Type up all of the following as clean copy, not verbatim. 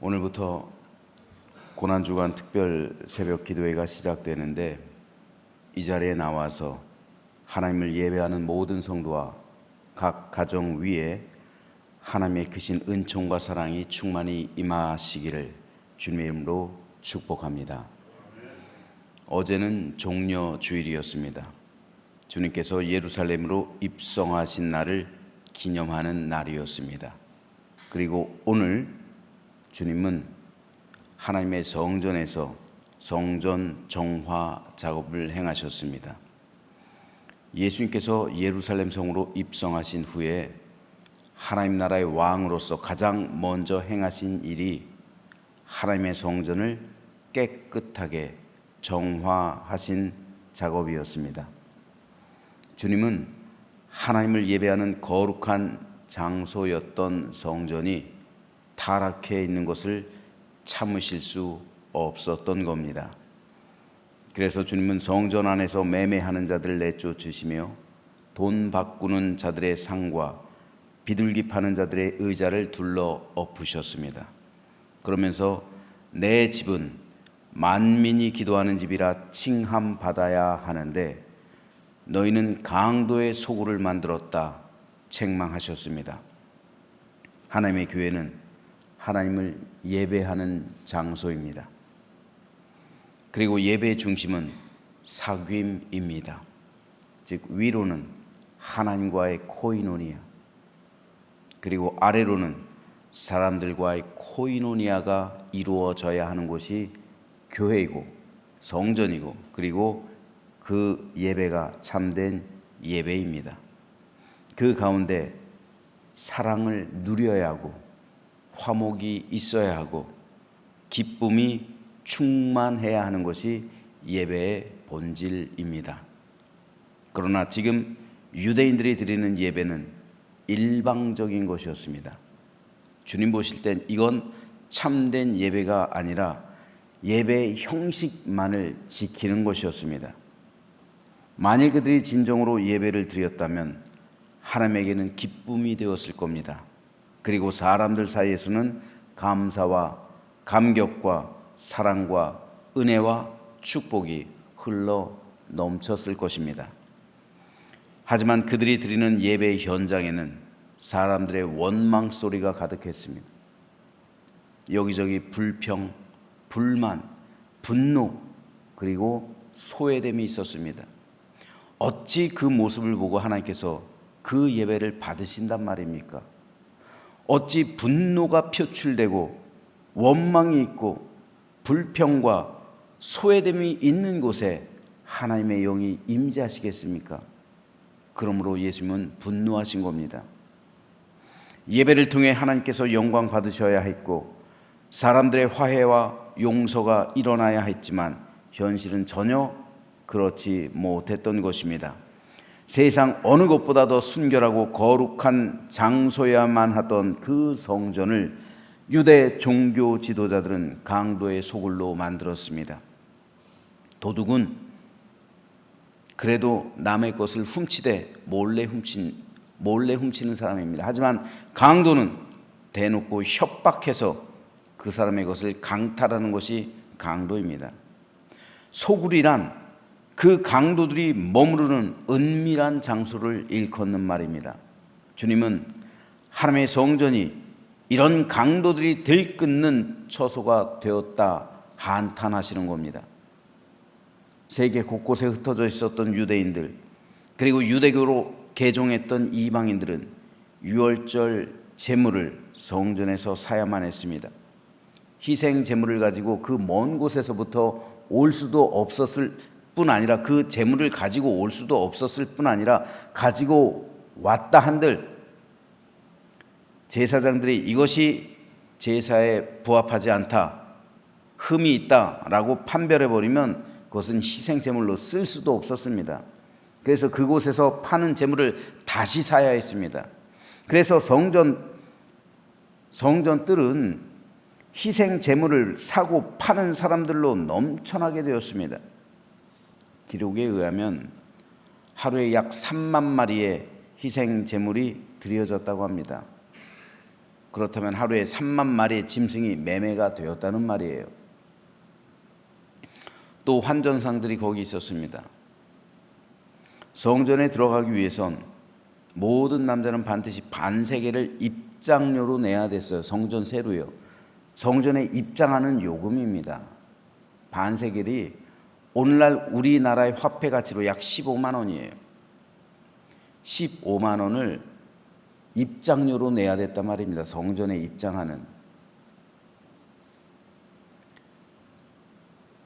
오늘부터 고난주간 특별 새벽 기도회가 시작되는데 이 자리에 나와서 하나님을 예배하는 모든 성도와 각 가정 위에 하나님의 크신 은총과 사랑이 충만히 임하시기를 주님의 이름으로 축복합니다. 어제는 종려 주일이었습니다. 주님께서 예루살렘으로 입성하신 날을 기념하는 날이었습니다. 그리고 오늘 주님은 하나님의 성전에서 성전 정화 작업을 행하셨습니다. 예수님께서 예루살렘 성으로 입성하신 후에 하나님 나라의 왕으로서 가장 먼저 행하신 일이 하나님의 성전을 깨끗하게 정화하신 작업이었습니다. 주님은 하나님을 예배하는 거룩한 장소였던 성전이 타락해 있는 것을 참으실 수 없었던 겁니다. 그래서 주님은 성전 안에서 매매하는 자들을 내쫓으시며 돈 바꾸는 자들의 상과 비둘기 파는 자들의 의자를 둘러 엎으셨습니다. 그러면서 내 집은 만민이 기도하는 집이라 칭함받아야 하는데 너희는 강도의 소굴을 만들었다 책망하셨습니다. 하나님의 교회는 하나님을 예배하는 장소입니다. 그리고 예배의 중심은 사귐입니다. 즉 위로는 하나님과의 코이노니아, 그리고 아래로는 사람들과의 코이노니아가 이루어져야 하는 곳이 교회이고 성전이고, 그리고 그 예배가 참된 예배입니다. 그 가운데 사랑을 누려야 하고 화목이 있어야 하고 기쁨이 충만해야 하는 것이 예배의 본질입니다. 그러나 지금 유대인들이 드리는 예배는 일방적인 것이었습니다. 주님 보실 땐 이건 참된 예배가 아니라 예배의 형식만을 지키는 것이었습니다. 만일 그들이 진정으로 예배를 드렸다면 하나님에게는 기쁨이 되었을 겁니다. 그리고 사람들 사이에서는 감사와 감격과 사랑과 은혜와 축복이 흘러 넘쳤을 것입니다. 하지만 그들이 드리는 예배의 현장에는 사람들의 원망 소리가 가득했습니다. 여기저기 불평, 불만, 분노, 그리고 소외됨이 있었습니다. 어찌 그 모습을 보고 하나님께서 그 예배를 받으신단 말입니까? 어찌 분노가 표출되고 원망이 있고 불평과 소외됨이 있는 곳에 하나님의 영이 임재하시겠습니까? 그러므로 예수님은 분노하신 겁니다. 예배를 통해 하나님께서 영광 받으셔야 했고 사람들의 화해와 용서가 일어나야 했지만 현실은 전혀 그렇지 못했던 것입니다. 세상 어느 것보다 더 순결하고 거룩한 장소여야만 하던 그 성전을 유대 종교 지도자들은 강도의 소굴로 만들었습니다. 도둑은 그래도 남의 것을 훔치되 몰래 훔치는 사람입니다. 하지만 강도는 대놓고 협박해서 그 사람의 것을 강탈하는 것이 강도입니다. 소굴이란 그 강도들이 머무르는 은밀한 장소를 일컫는 말입니다. 주님은 하나님의 성전이 이런 강도들이 들끓는 처소가 되었다 한탄하시는 겁니다. 세계 곳곳에 흩어져 있었던 유대인들, 그리고 유대교로 개종했던 이방인들은 유월절 제물을 성전에서 사야만 했습니다. 희생 제물을 가지고 그 먼 곳에서부터 올 수도 없었을 뿐 아니라 그 제물을 가지고 올 수도 없었을 뿐 아니라 가지고 왔다 한들 제사장들이 이것이 제사에 부합하지 않다, 흠이 있다라고 판별해버리면 그것은 희생제물로 쓸 수도 없었습니다. 그래서 그곳에서 파는 제물을 다시 사야 했습니다. 그래서 성전들은 희생제물을 사고 파는 사람들로 넘쳐나게 되었습니다. 기록에 의하면 하루에 약 3만 마리의 희생제물이 드려졌다고 합니다. 그렇다면 하루에 3만 마리의 짐승이 매매가 되었다는 말이에요. 또 환전상들이 거기 있었습니다. 성전에 들어가기 위해선 모든 남자는 반드시 반세겔을 입장료로 내야 됐어요. 성전세로요. 성전에 입장하는 요금입니다. 반세겔이 오늘날 우리나라의 화폐 가치로 약 15만 원이에요. 15만 원을 입장료로 내야 됐단 말입니다. 성전에 입장하는.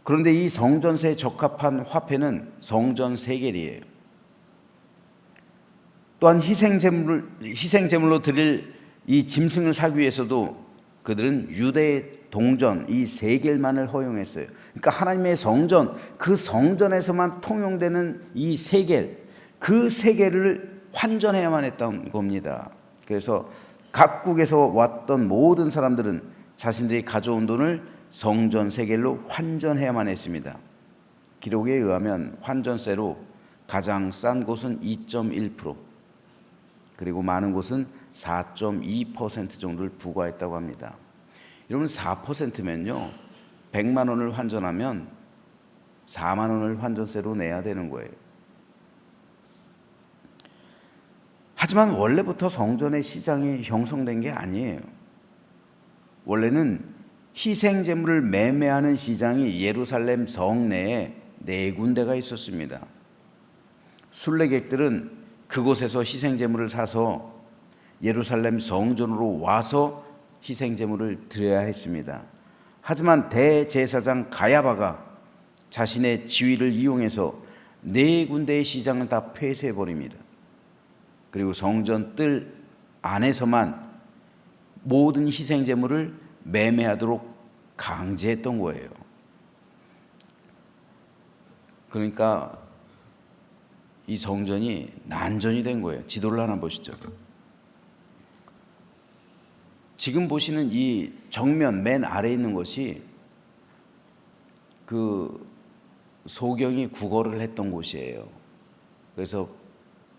그런데 이 성전세에 적합한 화폐는 성전세겔이에요. 또한 희생제물로 드릴 이 짐승을 사기 위해서도 그들은 유대의 동전 이 세겔만을 허용했어요. 그러니까 하나님의 성전, 그 성전에서만 통용되는 이 세겔, 그 세겔을 환전해야만 했던 겁니다. 그래서 각국에서 왔던 모든 사람들은 자신들이 가져온 돈을 성전 세겔로 환전해야만 했습니다. 기록에 의하면 환전세로 가장 싼 곳은 2.1%, 그리고 많은 곳은 4.2% 정도를 부과했다고 합니다. 여러분 4%면요 100만 원을 환전하면 4만 원을 환전세로 내야 되는 거예요. 하지만 원래부터 성전의 시장이 형성된 게 아니에요. 원래는 희생제물을 매매하는 시장이 예루살렘 성내에 4군데가 있었습니다. 순례객들은 그곳에서 희생제물을 사서 예루살렘 성전으로 와서 희생제물을 드려야 했습니다. 하지만 대제사장 가야바가 자신의 지위를 이용해서 4군데의 시장을 다 폐쇄해버립니다. 그리고 성전 뜰 안에서만 모든 희생제물을 매매하도록 강제했던 거예요. 그러니까 이 성전이 난전이 된 거예요. 지도를 하나 보시죠. 지금 보시는 이 정면 맨 아래에 있는 것이 그 소경이 구걸을 했던 곳이에요. 그래서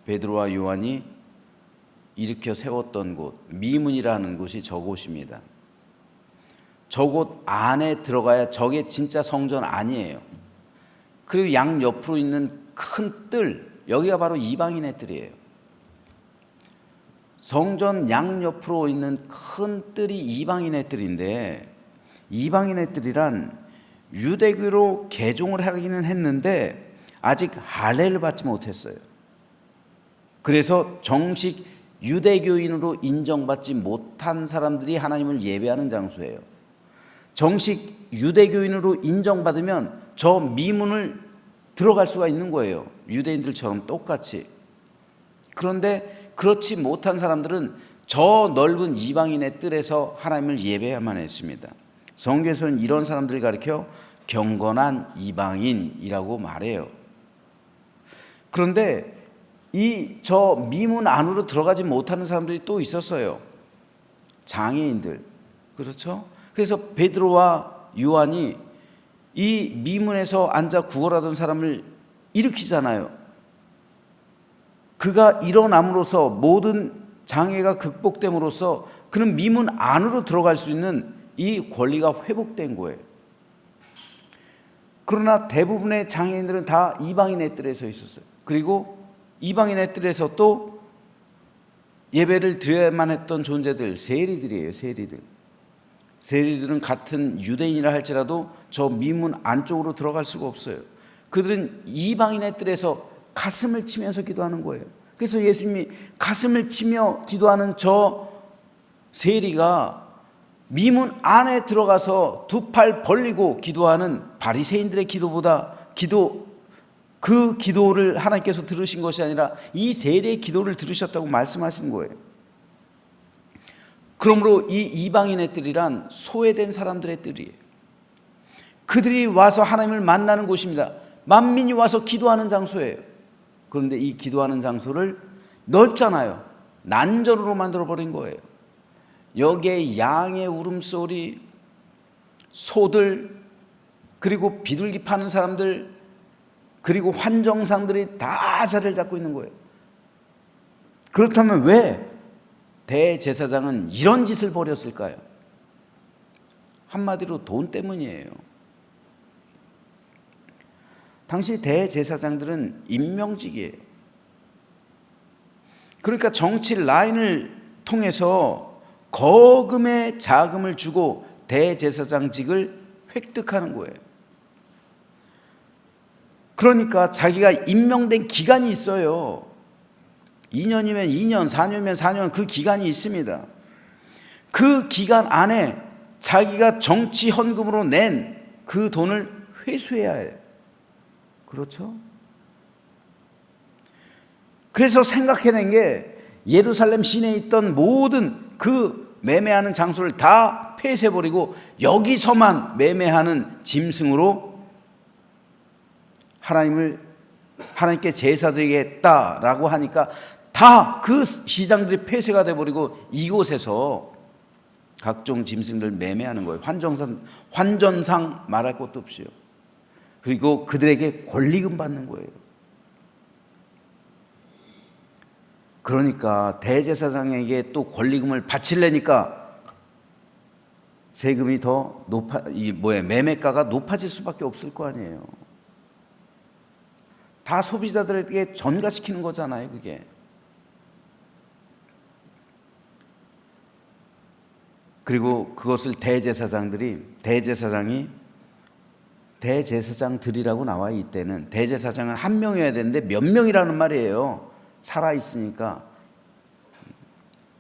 베드로와 요한이 일으켜 세웠던 곳, 미문이라는 곳이 저곳입니다. 저곳 안에 들어가야 저게 진짜 성전 아니에요. 그리고 양 옆으로 있는 큰 뜰, 여기가 바로 이방인의 뜰이에요. 성전 양 옆으로 있는 큰 뜰이 이방인의 뜰인데, 이방인의 뜰이란 유대교로 개종을 하기는 했는데 아직 할례를 받지 못했어요. 그래서 정식 유대교인으로 인정받지 못한 사람들이 하나님을 예배하는 장소예요. 정식 유대교인으로 인정받으면 저 미문을 들어갈 수가 있는 거예요. 유대인들처럼 똑같이. 그런데 그렇지 못한 사람들은 저 넓은 이방인의 뜰에서 하나님을 예배해야만 했습니다. 성경에서는 이런 사람들을 가리켜 경건한 이방인이라고 말해요. 그런데 저 미문 안으로 들어가지 못하는 사람들이 또 있었어요. 장애인들. 그렇죠? 그래서 베드로와 요한이 이 미문에서 앉아 구걸하던 사람을 일으키잖아요. 그가 일어남으로써 모든 장애가 극복됨으로써 그는 미문 안으로 들어갈 수 있는 이 권리가 회복된 거예요. 그러나 대부분의 장애인들은 다 이방인의 뜰에 서 있었어요. 그리고 이방인의 뜰에서 또 예배를 드려야만 했던 존재들, 세리들이에요. 세리들은 같은 유대인이라 할지라도 저 미문 안쪽으로 들어갈 수가 없어요. 그들은 이방인의 뜰에서 가슴을 치면서 기도하는 거예요. 그래서 예수님이 가슴을 치며 기도하는 저 세리가 미문 안에 들어가서 두 팔 벌리고 기도하는 바리새인들의 기도보다 그 기도를 하나님께서 들으신 것이 아니라 이 세리의 기도를 들으셨다고 말씀하신 거예요. 그러므로 이 이방인의 뜰이란 소외된 사람들의 뜰이에요. 그들이 와서 하나님을 만나는 곳입니다. 만민이 와서 기도하는 장소예요. 그런데 이 기도하는 장소를 넓잖아요. 난전으로 만들어버린 거예요. 여기에 양의 울음소리, 소들, 그리고 비둘기 파는 사람들, 그리고 환정상들이 다 자리를 잡고 있는 거예요. 그렇다면 왜 대제사장은 이런 짓을 벌였을까요? 한마디로 돈 때문이에요. 당시 대제사장들은 임명직이에요. 그러니까 정치 라인을 통해서 거금의 자금을 주고 대제사장직을 획득하는 거예요. 그러니까 자기가 임명된 기간이 있어요. 2년이면 2년, 4년이면 4년, 그 기간이 있습니다. 그 기간 안에 자기가 정치 헌금으로 낸 그 돈을 회수해야 해요. 그렇죠? 그래서 생각해낸 게 예루살렘 시내에 있던 모든 그 매매하는 장소를 다 폐쇄해버리고 여기서만 매매하는 짐승으로 하나님께 제사 드리겠다라고 하니까 다 그 시장들이 폐쇄가 돼버리고 이곳에서 각종 짐승들 매매하는 거예요. 환전상 말할 것도 없이요. 그리고 그들에게 권리금 받는 거예요. 그러니까 대제사장에게 또 권리금을 바치려니까 세금이 더 매매가가 높아질 수밖에 없을 거 아니에요. 다 소비자들에게 전가시키는 거잖아요, 그게. 그리고 그것을 대제사장들이라고 나와 이때는 대제사장은 한 명이어야 되는데 몇 명이라는 말이에요. 살아 있으니까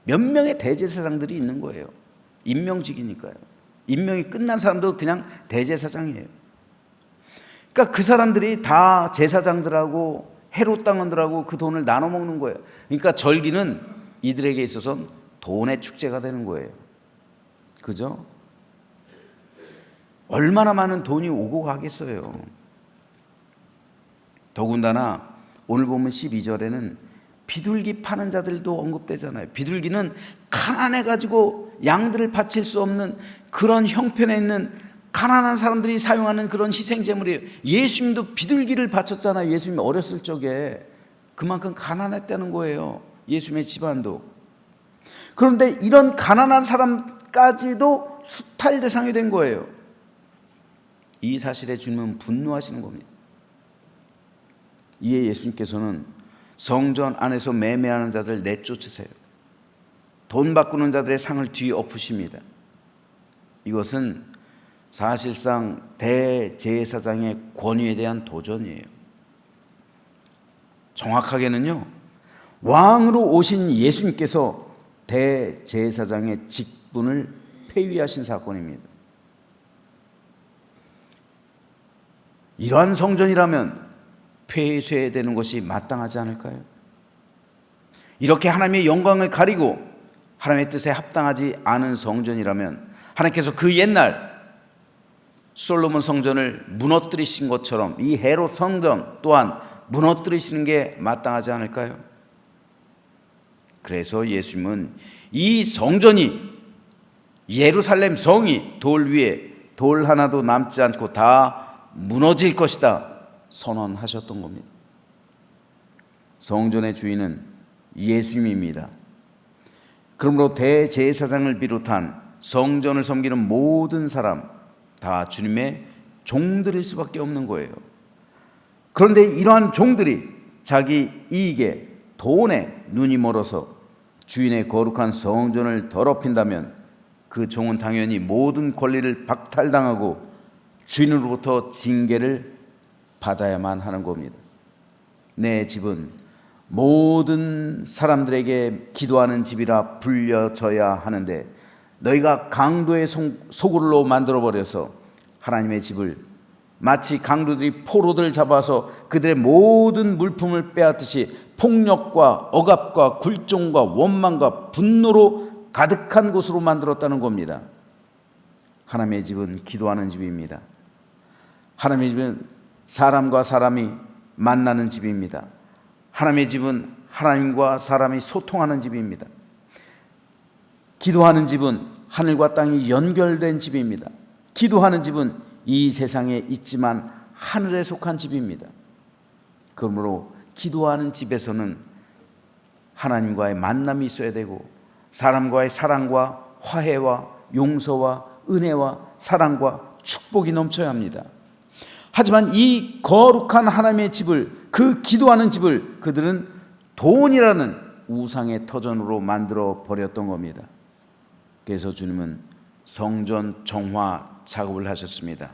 몇 명의 대제사장들이 있는 거예요. 임명직이니까요. 임명이 끝난 사람도 그냥 대제사장이에요. 그러니까 그 사람들이 다 제사장들하고 헤롯 당원들하고 그 돈을 나눠 먹는 거예요. 그러니까 절기는 이들에게 있어서는 돈의 축제가 되는 거예요. 그죠? 얼마나 많은 돈이 오고 가겠어요. 더군다나 오늘 보면 12절에는 비둘기 파는 자들도 언급되잖아요. 비둘기는 가난해가지고 양들을 바칠 수 없는 그런 형편에 있는 가난한 사람들이 사용하는 그런 희생제물이에요. 예수님도 비둘기를 바쳤잖아요. 예수님 어렸을 적에. 그만큼 가난했다는 거예요. 예수님의 집안도. 그런데 이런 가난한 사람까지도 수탈 대상이 된 거예요. 이 사실에 주님은 분노하시는 겁니다. 이에 예수님께서는 성전 안에서 매매하는 자들 내쫓으세요. 돈 바꾸는 자들의 상을 뒤엎으십니다. 이것은 사실상 대제사장의 권위에 대한 도전이에요. 정확하게는요, 왕으로 오신 예수님께서 대제사장의 직분을 폐위하신 사건입니다. 이러한 성전이라면 폐쇄되는 것이 마땅하지 않을까요? 이렇게 하나님의 영광을 가리고 하나님의 뜻에 합당하지 않은 성전이라면 하나님께서 그 옛날 솔로몬 성전을 무너뜨리신 것처럼 이 헤롯 성전 또한 무너뜨리시는 게 마땅하지 않을까요? 그래서 예수님은 이 성전이 예루살렘 성이 돌 위에 돌 하나도 남지 않고 다 무너질 것이다 선언하셨던 겁니다. 성전의 주인은 예수님입니다. 그러므로 대제사장을 비롯한 성전을 섬기는 모든 사람 다 주님의 종들일 수밖에 없는 거예요. 그런데 이러한 종들이 자기 이익에 돈에 눈이 멀어서 주인의 거룩한 성전을 더럽힌다면 그 종은 당연히 모든 권리를 박탈당하고 주인으로부터 징계를 받아야만 하는 겁니다. 내 집은 모든 사람들에게 기도하는 집이라 불려져야 하는데 너희가 강도의 소굴로 만들어버려서 하나님의 집을 마치 강도들이 포로들 잡아서 그들의 모든 물품을 빼앗듯이 폭력과 억압과 굴종과 원망과 분노로 가득한 곳으로 만들었다는 겁니다. 하나님의 집은 기도하는 집입니다. 하나님의 집은 사람과 사람이 만나는 집입니다. 하나님의 집은 하나님과 사람이 소통하는 집입니다. 기도하는 집은 하늘과 땅이 연결된 집입니다. 기도하는 집은 이 세상에 있지만 하늘에 속한 집입니다. 그러므로 기도하는 집에서는 하나님과의 만남이 있어야 되고 사람과의 사랑과 화해와 용서와 은혜와 사랑과 축복이 넘쳐야 합니다. 하지만 이 거룩한 하나님의 집을, 그 기도하는 집을 그들은 돈이라는 우상의 터전으로 만들어 버렸던 겁니다. 그래서 주님은 성전 정화 작업을 하셨습니다.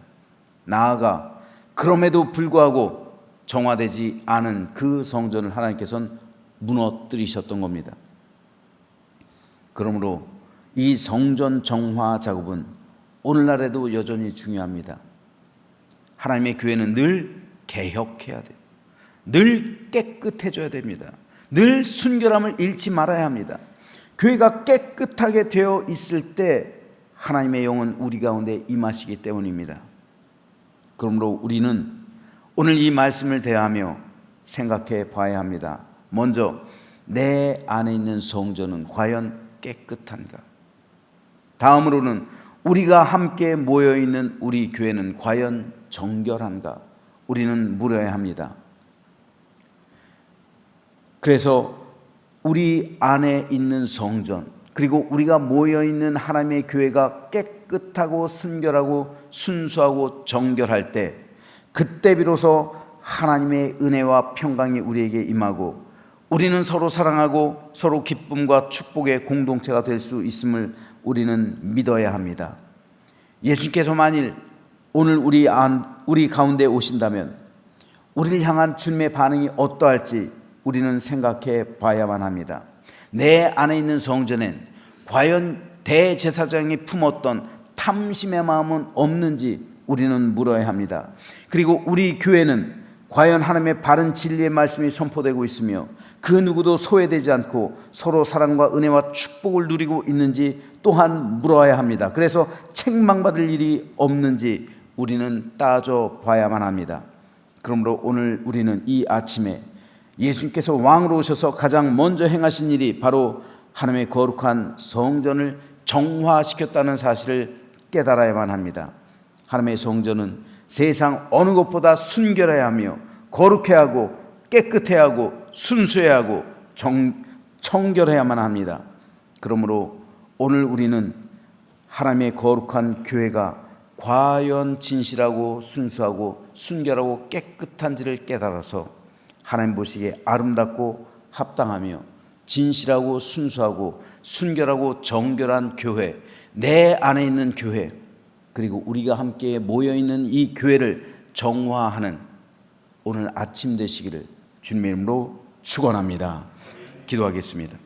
나아가 그럼에도 불구하고 정화되지 않은 그 성전을 하나님께서는 무너뜨리셨던 겁니다. 그러므로 이 성전 정화 작업은 오늘날에도 여전히 중요합니다. 하나님의 교회는 늘 개혁해야 돼요. 늘 깨끗해져야 됩니다. 늘 순결함을 잃지 말아야 합니다. 교회가 깨끗하게 되어 있을 때 하나님의 영은 우리 가운데 임하시기 때문입니다. 그러므로 우리는 오늘 이 말씀을 대하며 생각해 봐야 합니다. 먼저 내 안에 있는 성전은 과연 깨끗한가? 다음으로는 우리가 함께 모여있는 우리 교회는 과연 정결한가? 우리는 물어야 합니다. 그래서 우리 안에 있는 성전, 그리고 우리가 모여있는 하나님의 교회가 깨끗하고 순결하고 순수하고 정결할 때, 그때 비로소 하나님의 은혜와 평강이 우리에게 임하고 우리는 서로 사랑하고 서로 기쁨과 축복의 공동체가 될 수 있음을 우리는 믿어야 합니다. 예수님께서 만일 오늘 우리 가운데 오신다면 우리를 향한 주님의 반응이 어떠할지 우리는 생각해 봐야만 합니다. 내 안에 있는 성전엔 과연 대제사장이 품었던 탐심의 마음은 없는지 우리는 물어야 합니다. 그리고 우리 교회는 과연 하나님의 바른 진리의 말씀이 선포되고 있으며 그 누구도 소외되지 않고 서로 사랑과 은혜와 축복을 누리고 있는지 또한 물어야 합니다. 그래서 책망받을 일이 없는지 우리는 따져봐야만 합니다. 그러므로 오늘 우리는 이 아침에 예수님께서 왕으로 오셔서 가장 먼저 행하신 일이 바로 하나님의 거룩한 성전을 정화시켰다는 사실을 깨달아야만 합니다. 하나님의 성전은 세상 어느 것보다 순결해야 하며 거룩해야 하고 깨끗해야 하고 순수해야 하고 청결해야만 합니다. 그러므로 오늘 우리는 하나님의 거룩한 교회가 과연 진실하고 순수하고 순결하고 깨끗한지를 깨달아서 하나님 보시기에 아름답고 합당하며 진실하고 순수하고 순결하고 정결한 교회, 내 안에 있는 교회, 그리고 우리가 함께 모여있는 이 교회를 정화하는 오늘 아침 되시기를 주님의 이름으로 축원합니다. 기도하겠습니다.